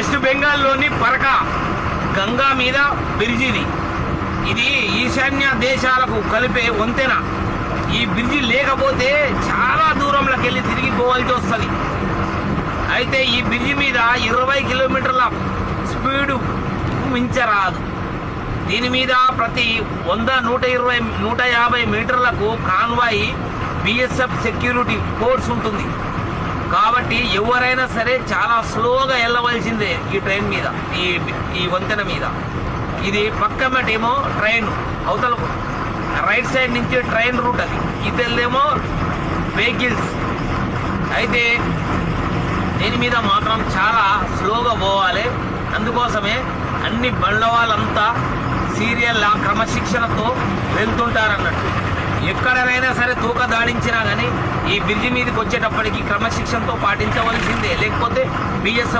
West బెంగాల్లోని పరకా గంగా మీద బ్రిడ్జిది. ఇది ఈశాన్య దేశాలకు కలిపే వంతెన. ఈ బ్రిడ్జి లేకపోతే చాలా దూరంలోకి వెళ్ళి తిరిగి పోవాల్సి వస్తుంది. అయితే ఈ బ్రిడ్జి మీద 20 కిలోమీటర్ల స్పీడు మించరాదు. దీని మీద ప్రతి 100, 120, 150 మీటర్లకు కాన్వాయ్ బిఎస్ఎఫ్ సెక్యూరిటీ ఫోర్స్ ఉంటుంది. కాబట్టి ఎవరైనా సరే చాలా స్లోగా వెళ్ళవలసిందే ఈ ట్రైన్ మీద, ఈ వంతెన మీద. ఇది పక్కమటేమో ట్రైన్, అవతల రైట్ సైడ్ నుంచి ట్రైన్ రూట్, అది ఇదేమో వెహికల్స్. అయితే దీని మీద మాత్రం చాలా స్లోగా పోవాలి. అందుకోసమే అన్ని బండ్ల వాళ్ళంతా సీరియల్ క్రమశిక్షణతో వెళ్తుంటారన్నట్టు. ఎక్కడైనా సరే తూక దాడించినా కానీ ఈ బ్రిడ్జి మీదకి వచ్చేటప్పటికి క్రమశిక్షణతో పాటించవలసిందే, లేకపోతే బిఎస్ఎఫ్